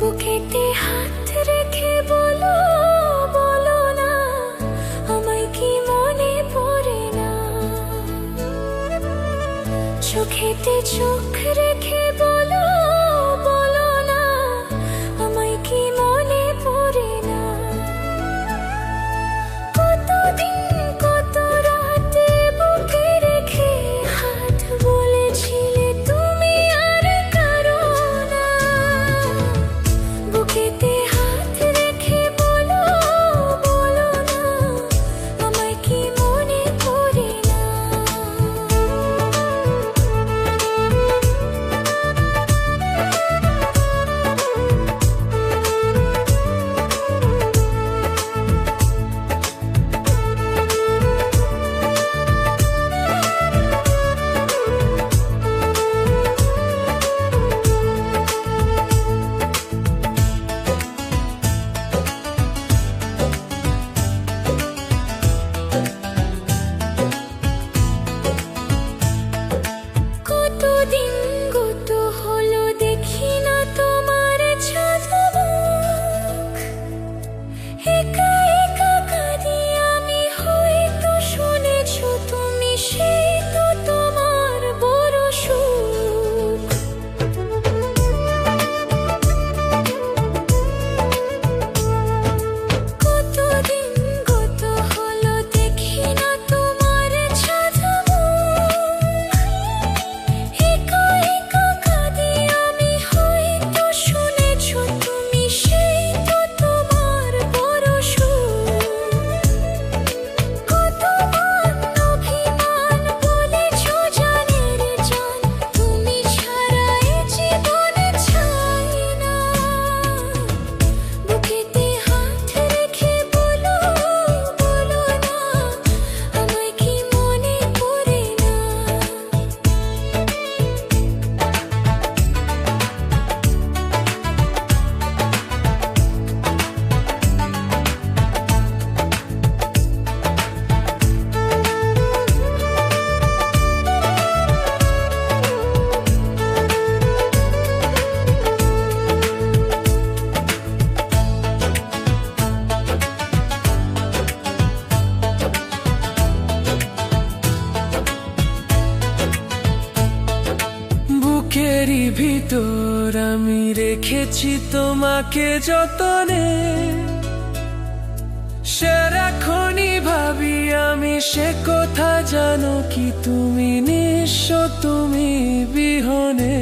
বুকেতে হাত রেখে বলো বলো না, আমায় কি মনে পড়ে না? চোখেতে চোখ রেখে বলো বলো না, আমায় কি মনে পড়ে না? কতদিন কত রাতে বুকে রেখে হাত বলেছিলে তুমি আর কারো না। বুকেতে হাত রেখে বলো বলো না, আমায় কি মনে পড়ে না? কতদিন গত হলো দেখি না তোমার ছাদমুখ। একা একা কাঁদি আমি, হয়তো শুনেছো তুমি, সেই তো তোমার বড় সুখ। কতদিন গত হলো দেখি না তোমার ছাদমুখ। একা একা কাঁদি আমি, হয়তো শুনেছো তুমি, সেই তো তোমার বড় সুখ। কতবার অভিমান বলেছো জানের জান, তুমি ছাড়া এ জীবনে চাই না। বুকেতে হাত রেখে বলো বলো না, আমায় কি মনে পড়ে না? বুকেরই ভিতর আমি রেখেছি তোমাকে যতনে, সারাক্ষণই ভাবি আমি সে কথা, জানো কি তুমি নিঃস্ব তুমি বিহনে।